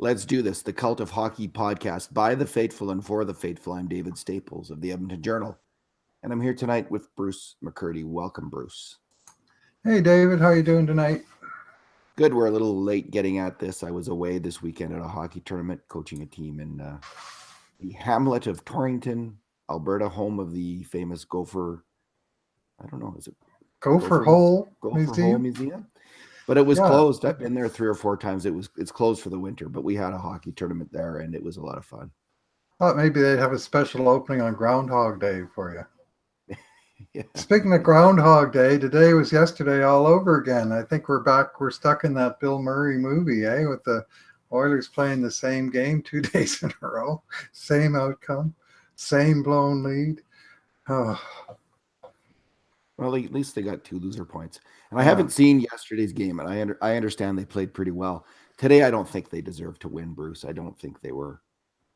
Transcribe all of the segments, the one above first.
Let's do this. The Cult of Hockey podcast by the faithful and for the faithful. I'm David Staples of the Edmonton Journal, and I'm here tonight with Bruce McCurdy. Welcome, Bruce. Hey, David. How you doing tonight? Good. We're a little late getting at this. I was away this weekend at a hockey tournament, coaching a team in the hamlet of Torrington, Alberta, home of the famous Gopher. I don't know. Is it Gopher Hole Museum? But it was Yeah. closed. I've been there 3 or 4 times. It's closed for the winter, but we had a hockey tournament there, and it was a lot of fun. Thought maybe they'd have a special opening on Groundhog Day for you. Yeah. Speaking of Groundhog Day, today was yesterday all over again. I think we're back. We're stuck in that Bill Murray movie, with the Oilers playing the same game 2 days in a row, same outcome, same blown lead. Oh. Well, at least they got 2 loser points. And I haven't seen yesterday's game, and I understand they played pretty well. Today, I don't think they deserved to win, Bruce. I don't think they were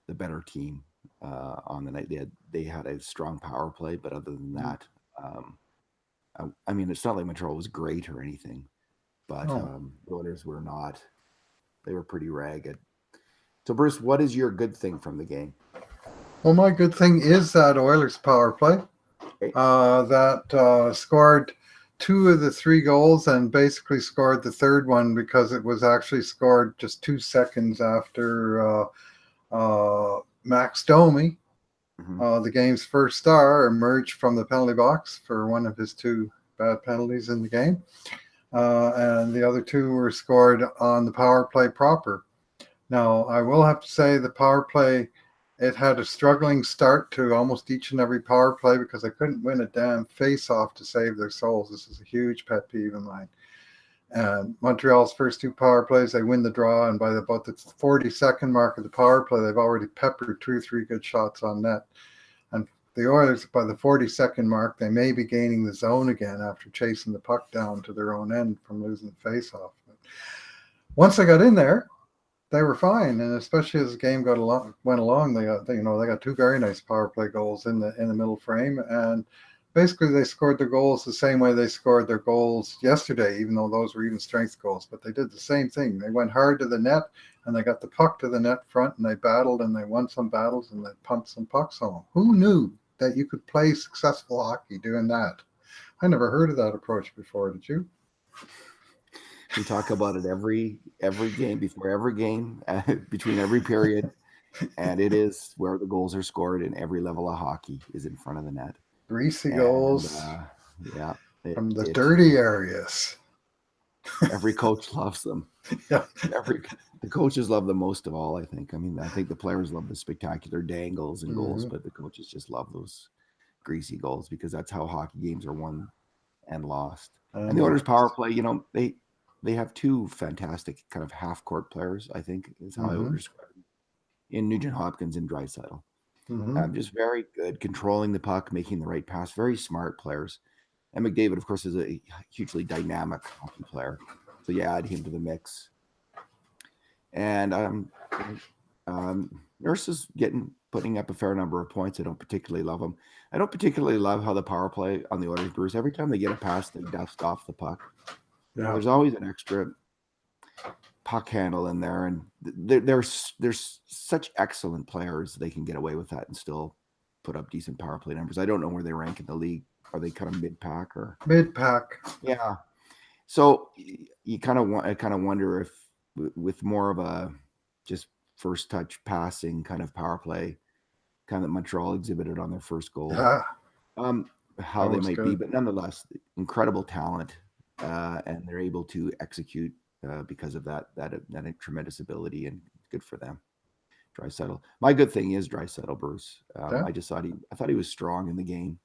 the better team on the night. They had a strong power play, but other than that, I mean, it's not like Montreal was great or anything, but the Oilers were not. They were pretty ragged. So, Bruce, what is your good thing from the game? Well, my good thing is that Oilers power play. That scored 2 of the 3 goals and basically scored the third one because it was actually scored just 2 seconds after Max Domi, the game's first star, emerged from the penalty box for one of his 2 bad penalties in the game. And the other 2 were scored on the power play proper. Now, I will have to say the power play, it had a struggling start to almost each and every power play because they couldn't win a damn face-off to save their souls. This is a huge pet peeve of mine. And Montreal's first 2 power plays, they win the draw, and by about the 42nd mark of the power play, they've already peppered 2 or 3 good shots on net. And the Oilers, by the 42nd mark, they may be gaining the zone again after chasing the puck down to their own end from losing the face-off. But once they got in there, they were fine, and especially as the game went along, they got 2 very nice power play goals in the middle frame, and basically they scored their goals the same way they scored their goals yesterday, even though those were even strength goals. But they did the same thing. They went hard to the net, and they got the puck to the net front, and they battled, and they won some battles, and they pumped some pucks home. Who knew that you could play successful hockey doing that? I never heard of that approach before. Did you? We talk about it every game, before every game, between every period, and it is where the goals are scored in every level of hockey is in front of the net. Greasy goals, from the dirty areas. Every coach loves them. Yeah, the coaches love them most of all. I think. I mean, I think the players love the spectacular dangles and goals, but the coaches just love those greasy goals because that's how hockey games are won and lost. And the Oilers power play, they have 2 fantastic kind of half-court players, I think is how I would describe them, in Nugent Hopkins and Draisaitl. Just very good, controlling the puck, making the right pass, very smart players. And McDavid, of course, is a hugely dynamic hockey player. So you add him to the mix. And Nurse is putting up a fair number of points. I don't particularly love him. I don't particularly love how the power play on the Oilers, Bruce, every time they get a pass, they dust off the puck. Yeah. There's always an extra puck handle in there, and there's such excellent players they can get away with that and still put up decent power play numbers. I don't know where they rank in the league. Are they kind of mid-pack or mid-pack? Yeah. So I kind of wonder if with more of a just first touch passing kind of power play, kind of Montreal exhibited on their first goal, how they might be, but nonetheless, incredible talent. And they're able to execute because of that tremendous ability, and good for them. Draisaitl. My good thing is Draisaitl, Bruce. I thought he was strong in the game.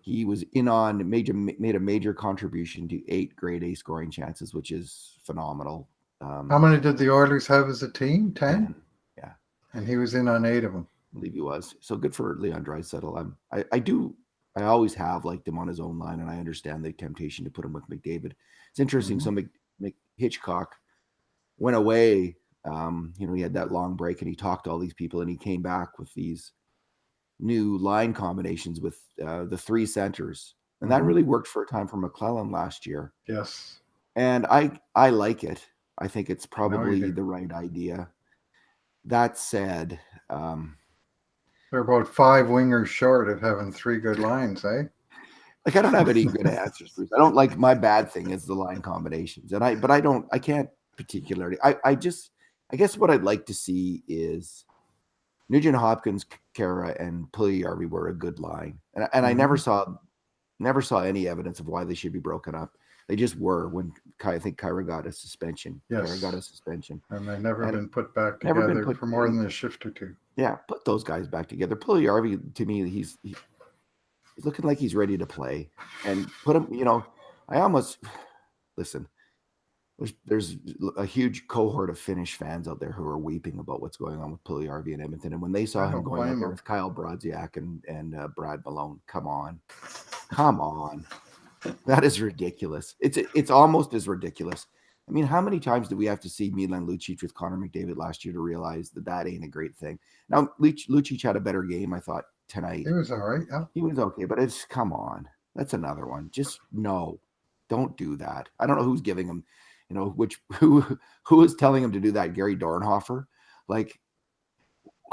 He was made a major contribution to 8 grade A scoring chances, which is phenomenal. How many did the Oilers have as a team? 10? Yeah. And he was in on 8 of them. I believe he was. So good for Leon Draisaitl. I always have liked him on his own line, and I understand the temptation to put him with McDavid. It's interesting. So Hitchcock went away. He had that long break, and he talked to all these people, and he came back with these new line combinations with the 3 centers, and that really worked for a time for McClellan last year. Yes, and I like it. I think it's probably the right idea. that said, They're about 5 wingers short of having 3 good lines, eh? like I don't have any good answers, Bruce. I don't like my bad thing is the line combinations, and I can't particularly. I guess what I'd like to see is Nugent Hopkins, Kara, and Puljujarvi were a good line, and I never saw any evidence of why they should be broken up. They just were when I think Kyra got a suspension. Yes. Kyra got a suspension, and they've never been put back together for more than a shift or two. Yeah, put those guys back together. Puljujarvi, to me, he's looking like he's ready to play, and put him. I almost listen. There's a huge cohort of Finnish fans out there who are weeping about what's going on with Puljujarvi in Edmonton, and when they saw him going out there with Kyle Brodziak and Brad Malone, come on, that is ridiculous. It's almost as ridiculous. I mean, how many times do we have to see Milan Lucic with Connor McDavid last year to realize that ain't a great thing? Now, Lucic had a better game, I thought, tonight. He was all right. Yeah. He was okay, but come on. That's another one. Just no, don't do that. I don't know who's giving him, who is telling him to do that? Gary Dornhofer? Like,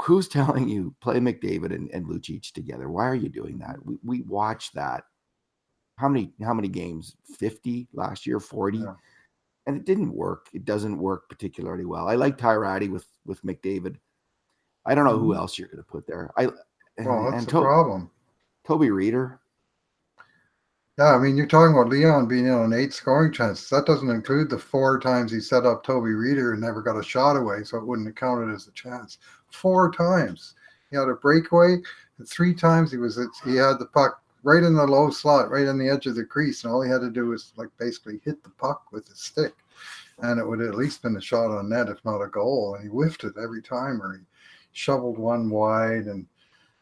who's telling you play McDavid and Lucic together? Why are you doing that? We watched that. How many games? 50 last year, 40? Yeah. And it didn't work. It doesn't work particularly well. I like Tyrati with McDavid. I don't know who else you're going to put there. That's the problem. Toby Reeder. Yeah, I mean, you're talking about Leon being in on 8 scoring chances. That doesn't include the 4 times he set up Toby Reeder and never got a shot away, so it wouldn't have counted as a chance. 4 times. He had a breakaway, and 3 times he had the puck right in the low slot, right on the edge of the crease, and all he had to do was basically hit the puck with his stick, and it would have at least been a shot on net, if not a goal. And he whiffed it every time, or he shoveled one wide and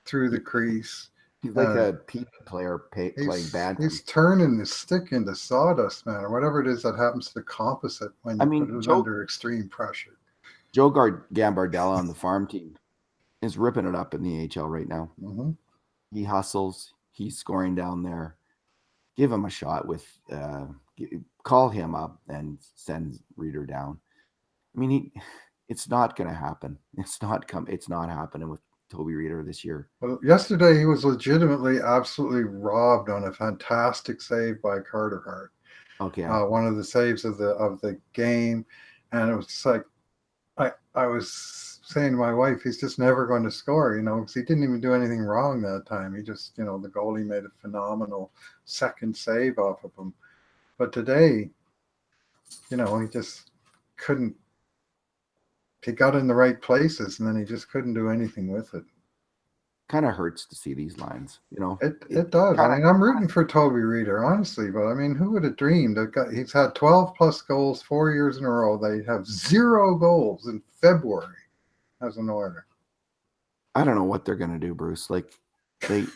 through the crease. He's like a P player playing bad. He's turning his stick into sawdust, man, or whatever it is that happens to the composite when you put it under extreme pressure. Joe Gambardella on the farm team is ripping it up in the AHL right now. Mm-hmm. He hustles. He's scoring down there. Give him a shot call him up and send Reeder down. I mean, it's not going to happen. It's not happening with Toby Reeder this year. Well, yesterday he was legitimately absolutely robbed on a fantastic save by Carter Hart. Okay. One of the saves of the game, and it was just like I was saying to my wife, he's just never going to score, because he didn't even do anything wrong that time. He just, the goalie made a phenomenal second save off of him. But today, he just couldn't. He got in the right places, and then he just couldn't do anything with it. Kind of hurts to see these lines, It does. I'm rooting for Toby Reeder, honestly, but who would have dreamed? He's had 12 plus goals 4 years in a row. They have 0 goals in February as an Oiler. I don't know what they're going to do, Bruce. Like they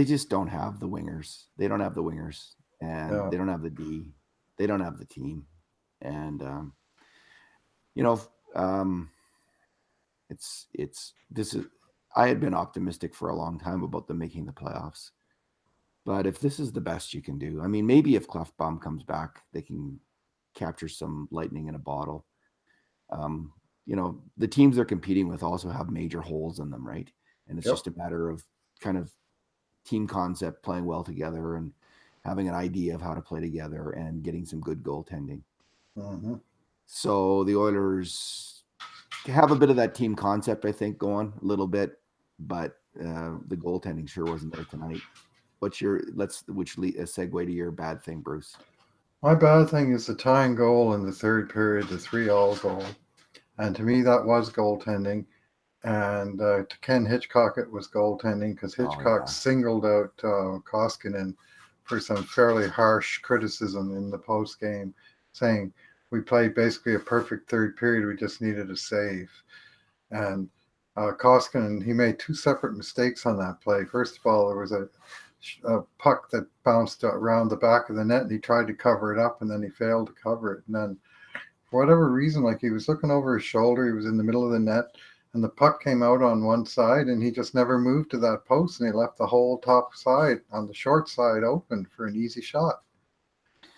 just don't have the wingers. They don't have the wingers, and they don't have the D. They don't have the team, and I had been optimistic for a long time about them making the playoffs, but if this is the best you can do, maybe if Klefbom comes back, they can capture some lightning in a bottle. The teams they're competing with also have major holes in them, right? And it's just a matter of kind of team concept, playing well together, and having an idea of how to play together and getting some good goaltending. Mm-hmm. So the Oilers have a bit of that team concept, I think, going a little bit, but the goaltending sure wasn't there tonight. Which segue to your bad thing, Bruce? My bad thing is the tying goal in the third period, the 3-3 goal. And to me, that was goaltending. And to Ken Hitchcock, it was goaltending because Hitchcock singled out Koskinen for some fairly harsh criticism in the post game, saying we played basically a perfect third period. We just needed a save. And Koskinen, he made 2 separate mistakes on that play. First of all, there was a puck that bounced around the back of the net, and he tried to cover it up, and then he failed to cover it. And then, for whatever reason, he was looking over his shoulder, he was in the middle of the net, and the puck came out on one side, and he just never moved to that post, and he left the whole top side on the short side open for an easy shot.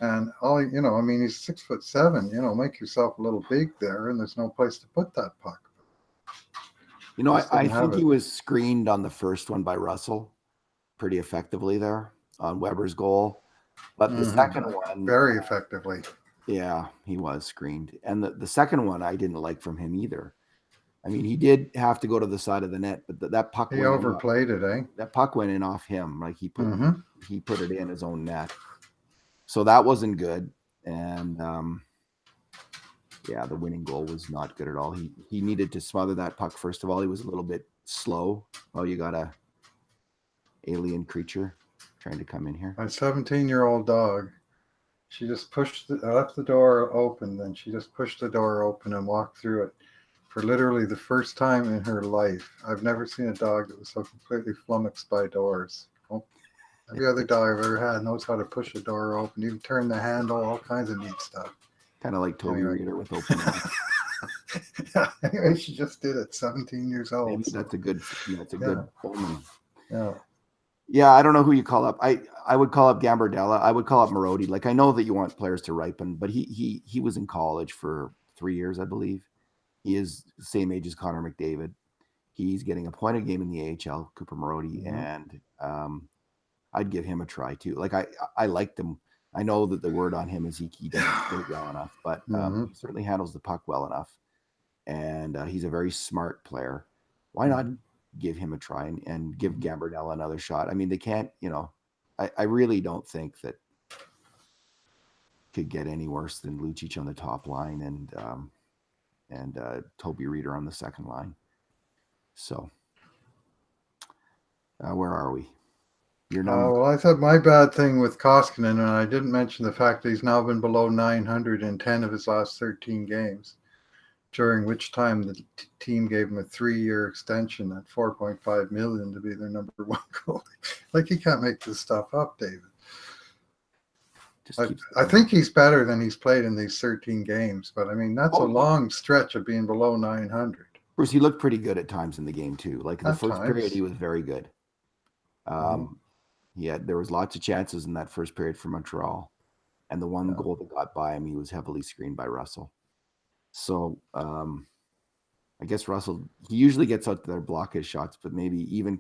And I mean, he's 6'7". Make yourself a little big there, and there's no place to put that puck. I think he was screened on the first one by Russell pretty effectively there on Weber's goal. But the second one, very effectively. Yeah, he was screened. And the second one I didn't like from him either. I mean, he did have to go to the side of the net, but that puck he overplayed it, eh? That puck went in off him. Like he put it in his own net. So that wasn't good. And the winning goal was not good at all. He needed to smother that puck. First of all, he was a little bit slow. Oh, you got a alien creature trying to come in here. My 17-year-old dog. She just left the door open, then she just pushed the door open and walked through it for literally the first time in her life. I've never seen a dog that was so completely flummoxed by doors. Every other dog I've ever had knows how to push a door open, even turn the handle, all kinds of neat stuff. Kind of like Toby Reader with open mouth. Anyway, she just did it, 17 years old. Maybe that's a good omen. Yeah. Yeah, I don't know who you call up. I would call up Gambardella. I would call up Marody. Like, I know that you want players to ripen, but he was in college for 3 years, I believe. He is the same age as Connor McDavid. He's getting a point a game in the AHL, Cooper Marody, and I'd give him a try too. Like I liked him. I know that the word on him is he doesn't skate well enough, but he certainly handles the puck well enough, and he's a very smart player. Why not give him a try and give Gambardella another shot? I mean, they can't, I really don't think that could get any worse than Lucic on the top line and Toby Reader on the second line. So where are we? Your number. Well, I thought my bad thing with Koskinen, and I didn't mention the fact that he's now been below 900 in 10 of his last 13 games, during which time the team gave him a 3-year extension at $4.5 million to be their number one goalie. Like, you can't make this stuff up, David. I think he's better than he's played in these 13 games, but I mean, that's a long stretch of being below 900. Bruce, he looked pretty good at times in the game too. Like in the first period, he was very good. There was lots of chances in that first period for Montreal, and the one goal that got by him, he was heavily screened by Russell. So I guess Russell, he usually gets out there to block his shots, but maybe even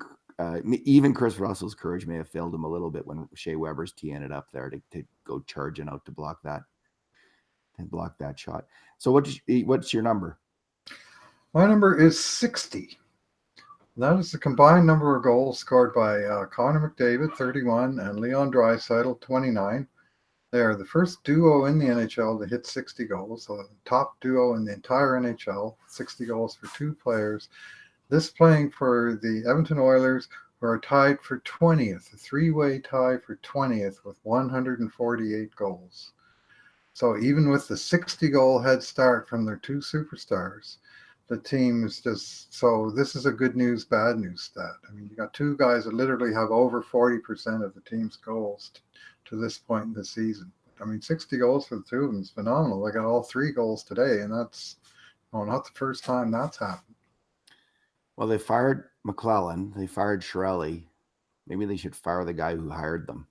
Chris Russell's courage may have failed him a little bit when Shea Weber's teeing it up there to go charging out to block that shot. So what's your number? My number is 60. That is the combined number of goals scored by Connor McDavid, 31, and Leon Draisaitl, 29. They are the first duo in the NHL to hit 60 goals, so the top duo in the entire NHL, 60 goals for two players. This playing for the Edmonton Oilers, who are tied for 20th, a three-way tie for 20th with 148 goals. So even with the 60-goal head start from their two superstars, the team is just, so this is a good news, bad news stat. I mean, you got two guys that literally have over 40% of the team's goals to this point in the season. I mean, 60 goals for the two of them is phenomenal. They got all 3 goals today, and that's not the first time that's happened. Well, they fired McClellan. They fired Chiarelli. Maybe they should fire the guy who hired them.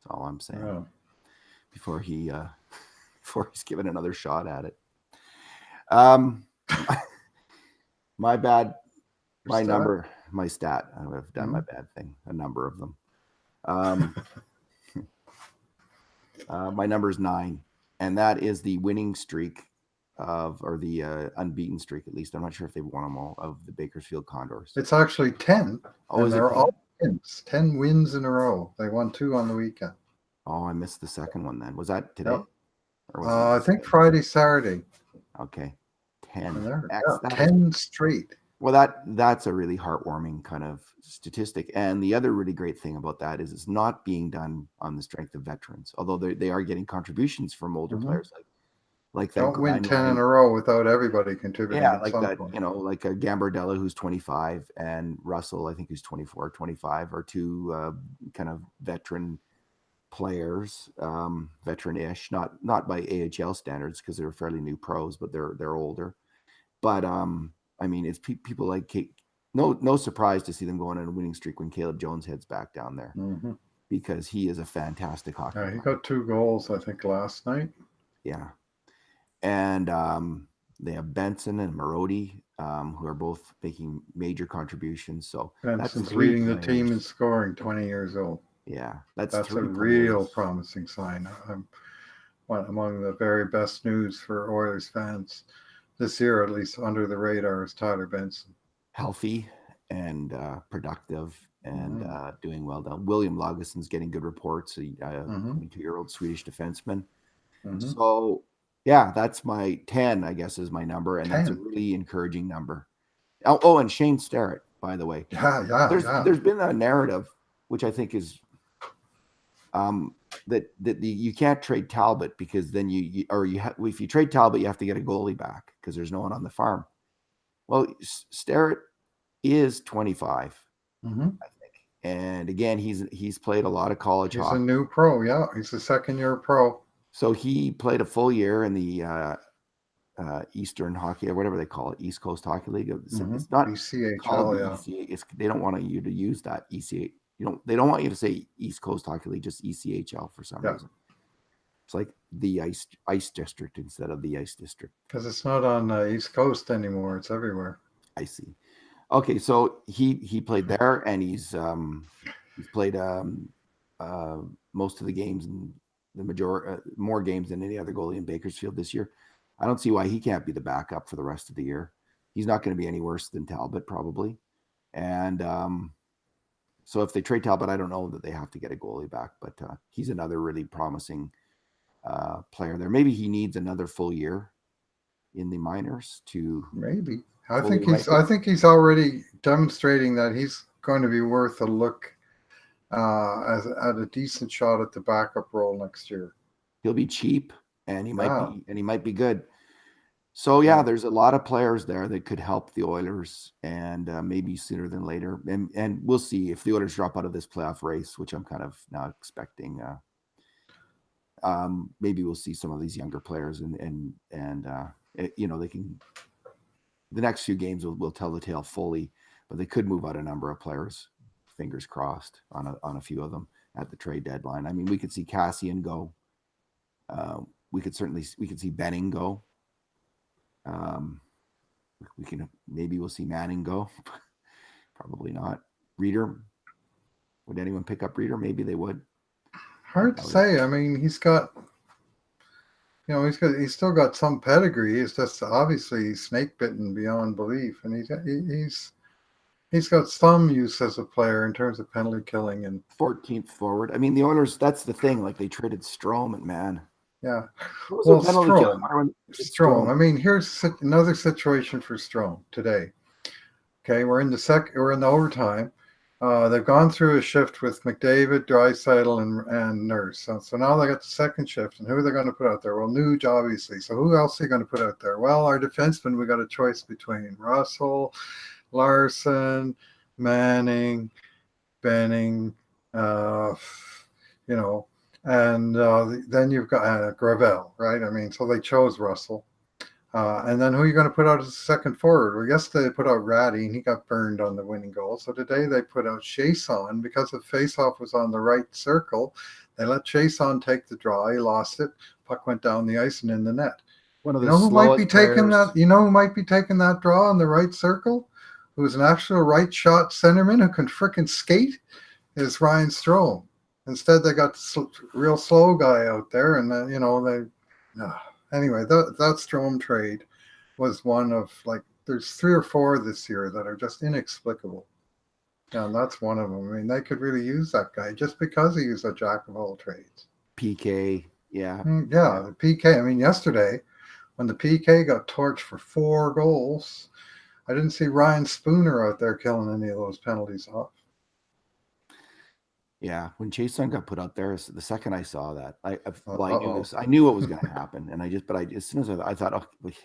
That's all I'm saying. Yeah. Before he's given another shot at it. My bad. My stat? Number. My stat. I've done my bad thing. A number of them. My number is 9, and that is the winning streak or the unbeaten streak, at least. I'm not sure if they've won them all, of the Bakersfield Condors. It's actually 10. Oh, and they're all wins. 10 wins in a row. They won 2 on the weekend. Oh, I missed the second one then. Was that today? Yep. Or was I think Friday, Saturday. Okay. 10. 10 straight. Well, that's a really heartwarming kind of statistic. And the other really great thing about that is it's not being done on the strength of veterans, although they are getting contributions from older players like that. Don't win 10 in a row without everybody contributing. Yeah, like that, point. Like a Gambardella who's 25 and Russell, I think, who's 24, 25 are two kind of veteran players, veteran-ish, not by AHL standards because they're fairly new pros, but they're older. But I mean, it's people like no surprise to see them going on a winning streak when Caleb Jones heads back down there. because he is a fantastic hockey Yeah, he player. got 2 goals, I think, last night. Yeah. And they have Benson and Marody, who are both making major contributions. So that's Benson's 3 leading the team in players. scoring, 20 years old. Yeah, that's That's a 3 real players. promising sign. One among the very best news for Oilers fans this year, at least under the radar, is Tyler Benson. Healthy and productive and Mm-hmm. doing well down. William Laugesson's getting good reports, a Mm-hmm. 22-year-old Swedish defenseman. Mm-hmm. So, yeah, that's my 10, I guess, is my number. And that's a 10. really encouraging number. Oh, and Shane Starrett, by the way. Yeah. There's been a narrative, which I think is that you can't trade Talbot because then if you trade Talbot, you have to get a goalie back because there's no one on the farm. Well, Starrett is 25, Mm-hmm. I think, and again, he's played a lot of college He's hockey. a new pro. Yeah, he's a second-year pro. So he played a full year in the Eastern Hockey, or whatever they call it, East Coast Hockey League. It's not ECHL, called the yeah. ECA. They don't want you to use that ECA. They don't want you to say East Coast Hockey League, just ECHL for some reason. It's like the ice district instead of the ice district. Because it's not on the East Coast anymore. It's everywhere. I see. Okay, so he played there, and he's played most of the games and the majority more games than any other goalie in Bakersfield this year. I don't see why he can't be the backup for the rest of the year. He's not going to be any worse than Talbot probably, and so if they trade Talbot, I don't know that they have to get a goalie back, but he's another really promising player there. Maybe he needs another full year in the minors to maybe. I think he's already demonstrating that he's going to be worth a look at a decent shot at the backup role next year. He'll be cheap, and he might be good. So yeah, there's a lot of players there that could help the Oilers, and maybe sooner than later. And we'll see if the Oilers drop out of this playoff race, which I'm kind of now expecting. Maybe we'll see some of these younger players, and they can. The next few games will tell the tale fully, but they could move out a number of players. Fingers crossed on a few of them at the trade deadline. I mean, we could see Cassian go. We could see Benning go. We'll see Manning go. Probably not. Reeder. Would anyone pick up Reeder? Maybe they would. Hard to say. I mean, he's still got some pedigree. It's just obviously snake bitten beyond belief, and he's got some use as a player in terms of penalty killing and 14th forward. I mean, the Oilers. That's the thing. Like they traded Strome, and man. Yeah. Well, Strome. I mean, here's another situation for Strome today. Okay, we're in the overtime. They've gone through a shift with McDavid, Draisaitl, and Nurse. So now they got the second shift, and who are they going to put out there? Well, Nuge, obviously. So who else are they going to put out there? Well, our defensemen, we got a choice between Russell, Larson, Manning, Benning, and then you've got Gravel, right? I mean, so they chose Russell. And then who are you going to put out as a second forward? Well, yesterday they put out Ratty, and he got burned on the winning goal. So today they put out Chiasson because the faceoff was on the right circle. They let Chiasson take the draw. He lost it. Puck went down the ice and in the net. Who might be taking that? You know who might be taking that draw on the right circle? Who's an actual right shot centerman who can frickin' skate? Is Ryan Strome. Instead, they got real slow guy out there, and anyway, that Strome trade was one of there's 3 or 4 this year that are just inexplicable, and that's one of them. I mean, they could really use that guy just because he is a jack of all trades. PK, yeah, the PK. I mean, yesterday when the PK got torched for 4 goals, I didn't see Ryan Spooner out there killing any of those penalties off. Yeah, when Chiasson got put out there, the second I saw that, I knew what was going to happen, and as soon as I thought, oh, it's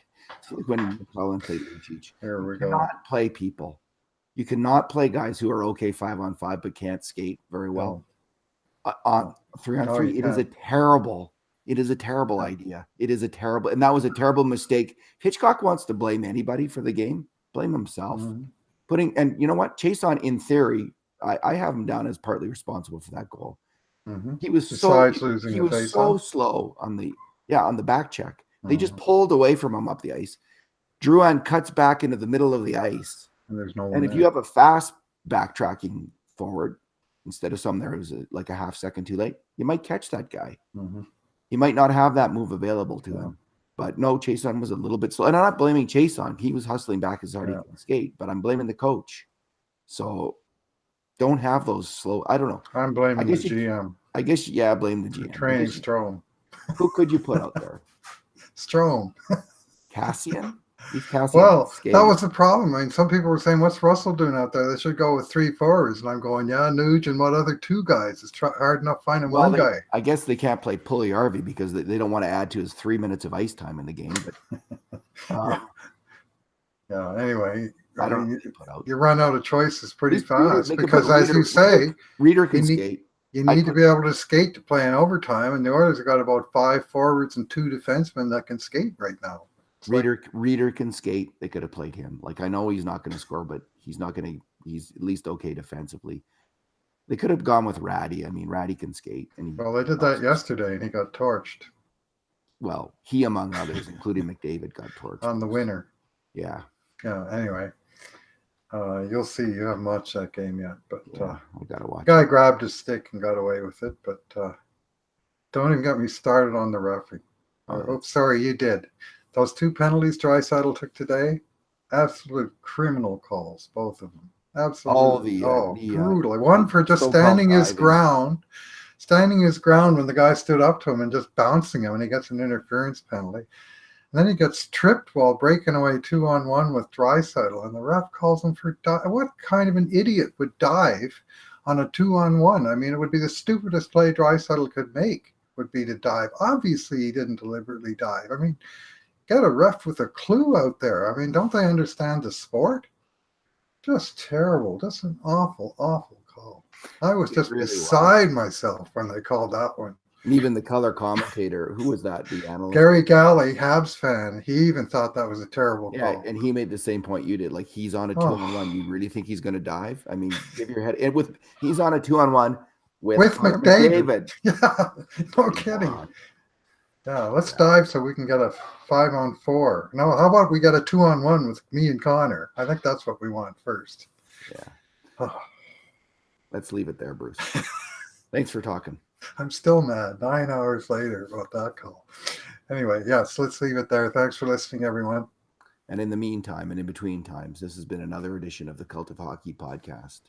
like when McClellan played Lucic. Here we go. You cannot play people. You cannot play guys who are okay 5-on-5 but can't skate very well. On 3-on-3, it is a terrible. It is a terrible idea. It is a terrible, and that was a terrible mistake. Hitchcock wants to blame anybody for the game. Blame himself. And you know what? Chiasson, in theory, I have him down as partly responsible for that goal. Mm-hmm. He was Besides losing he a was face so off. slow on the back check. They just Mm-hmm. pulled away from him up the ice. Drouin cuts back into the middle of the ice. And there's no one And if there. you have a fast backtracking forward, instead of some there who's like a half second too late, you might catch that guy. Mm-hmm. He might not have that move available to him. But no, Chason was a little bit slow. And I'm not blaming Chason. He was hustling back as hard as he can skate, but I'm blaming the coach. So don't have those slow. I don't know. I'm blaming the GM. I guess, yeah, blame the GM. Training Strome. Who could you put out there? Strome. Cassian? He's Cassian. Well, that was the problem. I mean, some people were saying, what's Russell doing out there? They should go with 3 forwards. And I'm going, yeah, Nuge and what other 2 guys? It's hard enough finding one guy. I guess they can't play Puljujärvi because they don't want to add to his 3 minutes of ice time in the game. But yeah. Anyway, I don't you run out of choices pretty fast because, as you say, Reader can skate. You need to be able to skate to play in overtime, and the Oilers have got about 5 forwards and 2 defensemen that can skate right now. Reader can skate. They could have played him. Like, I know he's not going to score, but he's at least okay defensively. They could have gone with Ratty. I mean, Ratty can skate. Well, they did that yesterday, and he got torched. Well, he, among others, including McDavid, got torched. On the winner. Yeah. Yeah, anyway. You'll see. You haven't watched that game yet, but I gotta watch. Guy grabbed his stick and got away with it, but don't even get me started on the referee. Sorry, you did. Those 2 penalties Draisaitl took today, absolute criminal calls, both of them. Absolutely, brutal. One for just standing his ground when the guy stood up to him and just bouncing him, and he gets an interference penalty. And then he gets tripped while breaking away 2-on-1 with Draisaitl, and the ref calls him for what kind of an idiot would dive on a 2-on-1? I mean, it would be the stupidest play Draisaitl could make, would be to dive. Obviously, he didn't deliberately dive. I mean, get a ref with a clue out there. I mean, don't they understand the sport? Just terrible. Just an awful, awful call. I was just really beside myself when they called that one. And even the color commentator, who was that? The analyst? Gary Galley, Habs fan. He even thought that was a terrible call. Yeah, and he made the same point you did. Like, he's on a 2-on-1. You really think he's going to dive? I mean, give your head. And he's on a 2-on-1 with McDavid. Yeah, no kidding. Yeah, let's dive so we can get a 5-on-4. No, how about we get a 2-on-1 with me and Connor? I think that's what we want first. Yeah. Let's leave it there, Bruce. Thanks for talking. I'm still mad 9 hours later about that call. Anyway, yes, let's leave it there. Thanks for listening, everyone. And in the meantime and in between times, this has been another edition of the Cult of Hockey podcast.